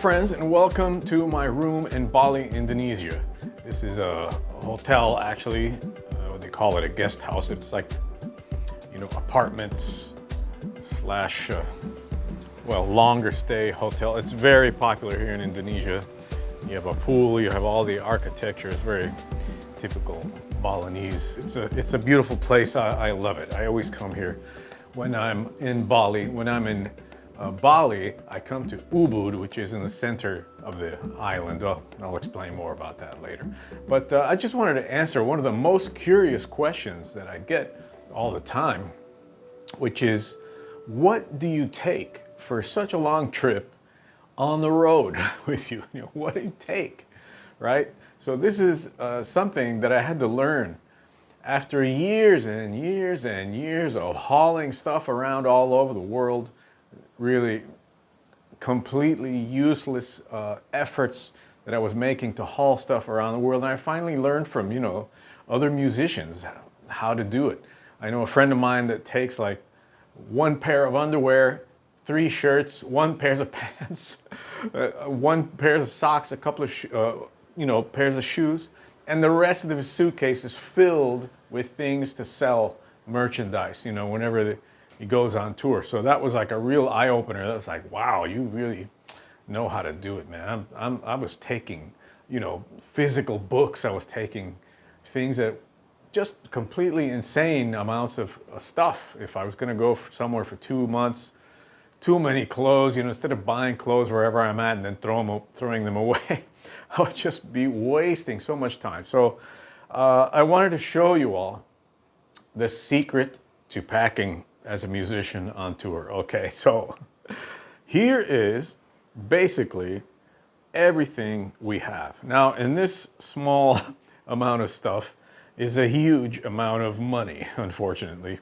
friends, and welcome to my room in Bali, Indonesia. This is a hotel, actually. What they call it, a guest house. It's like, apartments slash, longer stay hotel. It's very popular here in Indonesia. You have a pool, you have all the architecture. It's very typical Balinese. It's a beautiful place. I love it. I always come here when I'm in Bali. When I'm in Bali, I come to Ubud, which is in the center of the island. Well, I'll explain more about that later. But I just wanted to answer one of the most curious questions that I get all the time, which is, what do you take for such a long trip on the road with you? What do you take, right? So this is something that I had to learn after years and years and years of hauling stuff around all over the world. Really completely useless efforts that I was making to haul stuff around the world. And I finally learned from, other musicians how to do it. I know a friend of mine that takes like one pair of underwear, 3 shirts, 1 pair of pants, 1 pair of socks, a couple of pairs of shoes, and the rest of his suitcase is filled with things to sell merchandise, whenever he goes on tour. So that was like a real eye-opener. That was like, wow, you really know how to do it, man. I was taking, physical books. I was taking things that just completely insane amounts of stuff. If I was going to go somewhere for 2 months, too many clothes, instead of buying clothes wherever I'm at and then throwing them away, I would just be wasting so much time. So I wanted to show you all the secret to packing as a musician on tour. Okay, so here is basically everything we have. Now, in this small amount of stuff is a huge amount of money, unfortunately.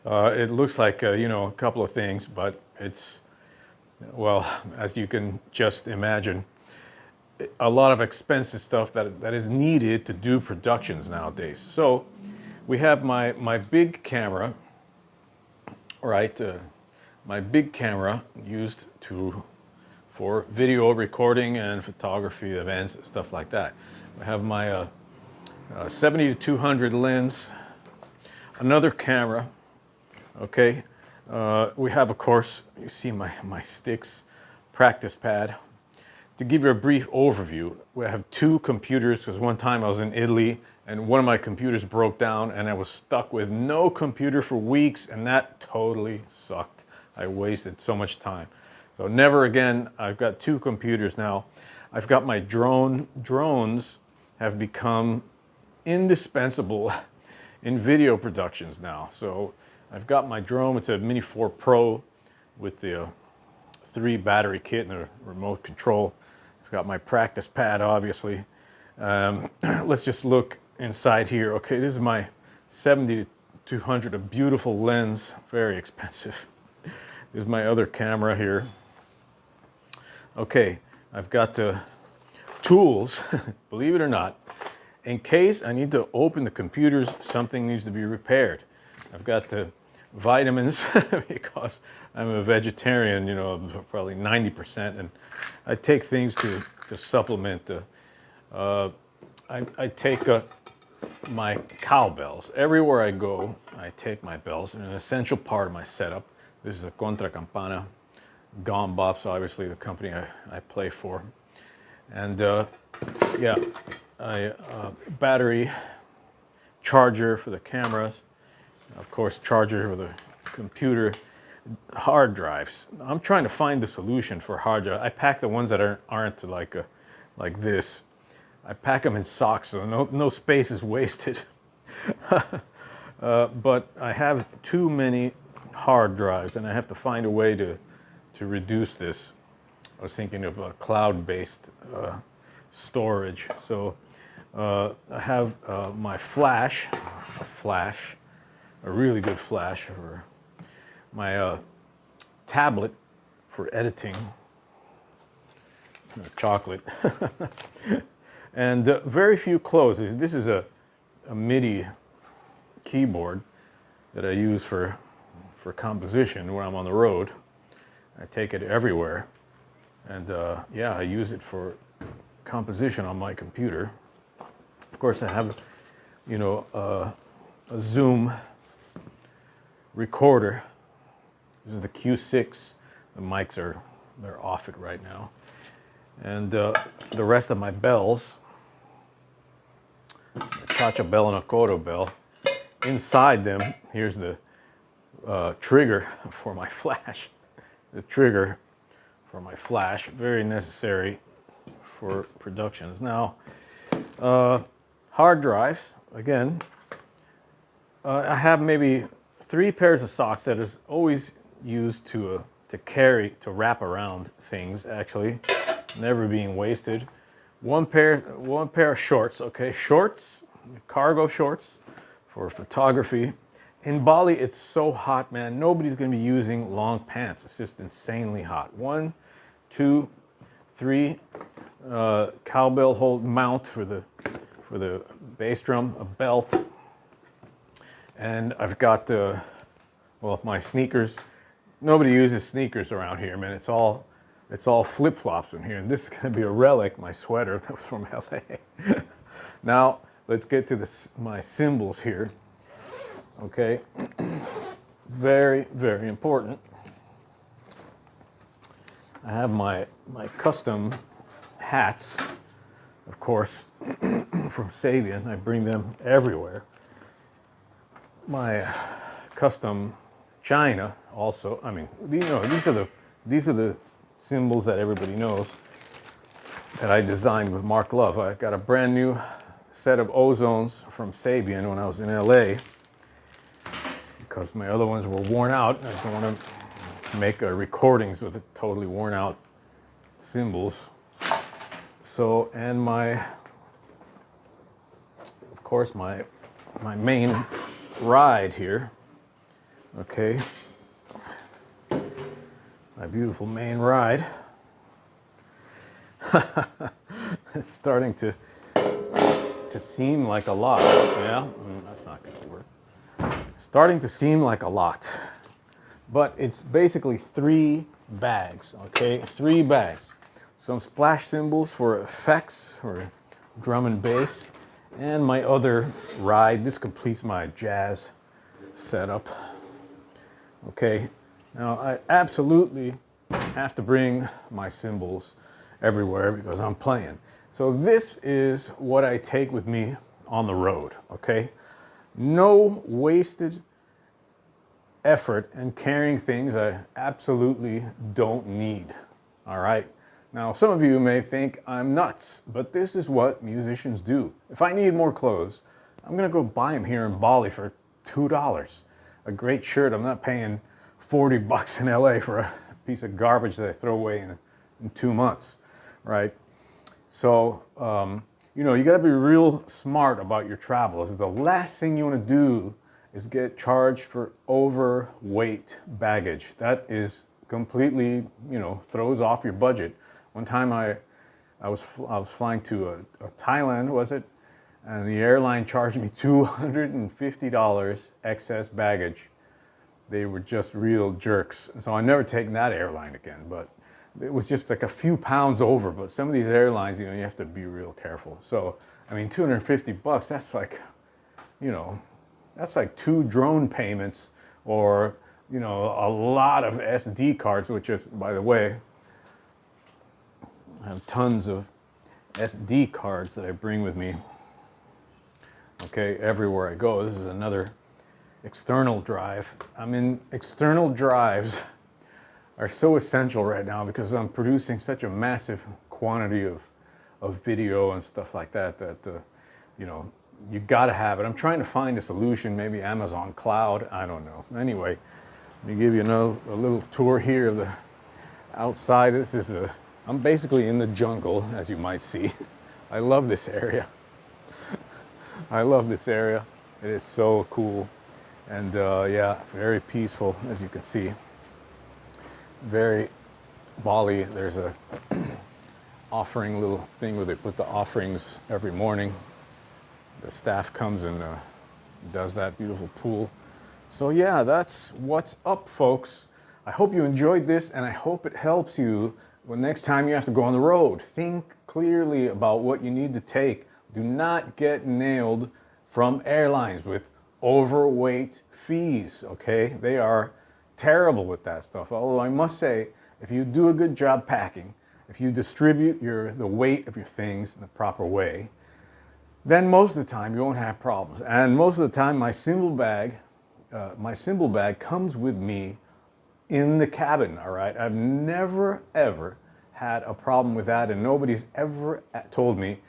It looks like, a couple of things, but it's, well, as you can just imagine, a lot of expensive stuff that is needed to do productions nowadays. So we have my big camera, right? My big camera used for video recording and photography events, stuff like that. I have my 70-200 lens, another camera. Okay, we have, of course, you see my sticks, practice pad. To give you a brief overview, we have 2 computers, because one time I was in Italy and one of my computers broke down and I was stuck with no computer for weeks, and that totally sucked. I wasted so much time. So never again. I've got 2 computers now. I've got my drones have become indispensable in video productions now. So I've got my drone. It's a Mini 4 Pro with the 3 battery kit and a remote control. I've got my practice pad, obviously. Let's just look inside here. Okay, this is my 70-200, a beautiful lens, very expensive. This is my other camera here. Okay, I've got the tools, believe it or not, in case I need to open the computers, something needs to be repaired. I've got the vitamins because I'm a vegetarian, probably 90%, and I take things to supplement. I take my cowbells. Everywhere I go, I take my bells. They're an essential part of my setup. This is a Contra Campana, Gone Bops, obviously the company I play for. And battery, charger for the cameras, of course, charger for the computer, hard drives. I'm trying to find the solution for hard drive. I pack the ones that aren't like this. I pack them in socks so no space is wasted. But I have too many hard drives, and I have to find a way to reduce this. I was thinking of a cloud-based storage. So I have my flash, a really good flash, for my tablet for editing, chocolate, and very few clothes. This is a MIDI keyboard that I use for composition when I'm on the road. I take it everywhere. And yeah, I use it for composition on my computer. Of course, I have, you know, a Zoom recorder. This is the Q6. The mics they're off it right now. And the rest of my bells, a Chacha bell and a Coro bell. Inside them, here's the trigger for my flash. The trigger for my flash, very necessary for productions. Now, hard drives, again, I have maybe 3 pairs of socks that is always used to carry, to wrap around things, actually, never being wasted. One pair of shorts, okay, shorts, cargo shorts for photography. In Bali, it's so hot, man. Nobody's gonna be using long pants. It's just insanely hot. 1, 2, 3 cowbell hold mount for the bass drum, a belt, and I've got well, my sneakers. Nobody uses sneakers around here, man. It's all flip-flops in here, and this is gonna be a relic. My sweater that was from LA. Now let's get to my cymbals here. Okay, very, very important. I have my custom hats, of course, from Sabian. I bring them everywhere. My custom china also. I mean, you know, these are the cymbals that everybody knows that I designed with Mark Love. I got a brand new set of Ozones from Sabian when I was in LA, because my other ones were worn out. I don't want to make recordings with totally worn out cymbals. So, and of course, my main ride here, okay, my beautiful main ride. It's starting to seem like a lot. Yeah, that's not going to work. Starting to seem like a lot, but it's basically 3 bags, okay? 3 bags. Some splash cymbals for effects, or drum and bass, and my other ride. This completes my jazz setup. Okay, now I absolutely have to bring my cymbals everywhere because I'm playing. So this is what I take with me on the road, okay? No wasted effort in carrying things I absolutely don't need, all right? Now, some of you may think I'm nuts, but this is what musicians do. If I need more clothes, I'm gonna go buy them here in Bali for $2. A great shirt, I'm not paying 40 bucks in LA for a piece of garbage that I throw away in 2 months, right? So, you know, you gotta be real smart about your travels. The last thing you wanna do is get charged for overweight baggage. That is completely, you know, throws off your budget. One time I was flying to Thailand, was it? And the airline charged me $250 excess baggage. They were just real jerks. So I'm never taking that airline again, but it was just like a few pounds over. But some of these airlines, you know, you have to be real careful. So, I mean, 250 bucks, that's like, you know, that's like 2 drone payments, or, you know, a lot of SD cards, which is, by the way, I have tons of SD cards that I bring with me, okay, everywhere I go. This is another external drive. I mean, external drives are so essential right now because I'm producing such a massive quantity of video and stuff like that, you know, you gotta have it. I'm trying to find a solution, maybe Amazon Cloud, I don't know. Anyway, let me give you a little tour here of the outside. This is I'm basically in the jungle, as you might see. I love this area. I love this area. It is so cool. And yeah, very peaceful, as you can see. Very Bali. There's a offering little thing where they put the offerings every morning. The staff comes and does that beautiful pool. So yeah, that's what's up, folks. I hope you enjoyed this, and I hope it helps you Well, next time you have to go on the road, think clearly about what you need to take. Do not get nailed from airlines with overweight fees, okay? They are terrible with that stuff. Although I must say, if you do a good job packing, if you distribute the weight of your things in the proper way, then most of the time you won't have problems. And most of the time my symbol bag comes with me in the cabin, all right? I've never, ever had a problem with that, and nobody's ever told me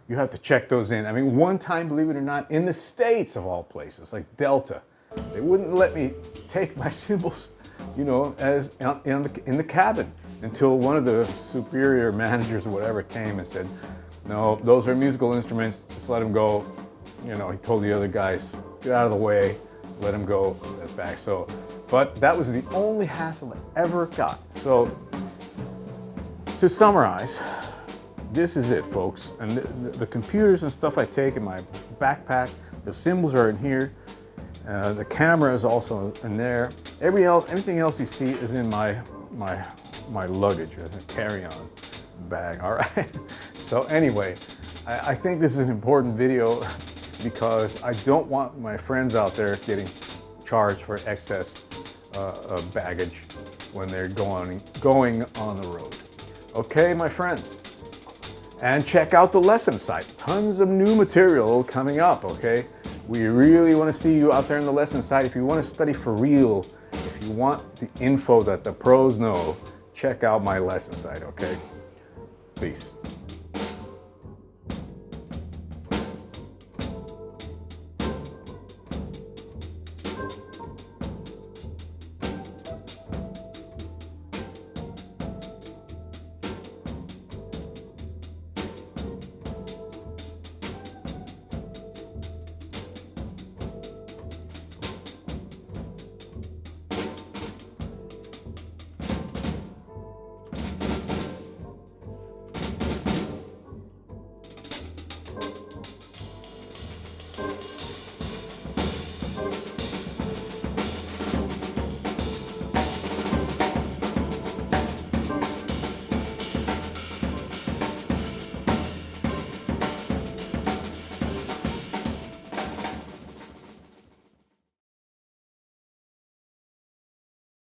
you have to check those in. I mean, one time, believe it or not, in the States of all places, like Delta, they wouldn't let me take my symbols, you know, as in the cabin until one of the superior managers or whatever came and said, no, those are musical instruments, just let them go. You know, he told the other guys, get out of the way, let him go back. So, but that was the only hassle I ever got. So, to summarize, this is it, folks. And the computers and stuff I take in my backpack, the symbols are in here. The camera is also in there. Everything else you see is in my luggage, as a carry-on bag. All right. So anyway, I think this is an important video because I don't want my friends out there getting charged for excess baggage when they're going on the road. Okay, my friends. And check out the lesson site. Tons of new material coming up, okay? We really want to see you out there in the lesson site. If you want to study for real, if you want the info that the pros know, check out my lesson site, okay? Peace.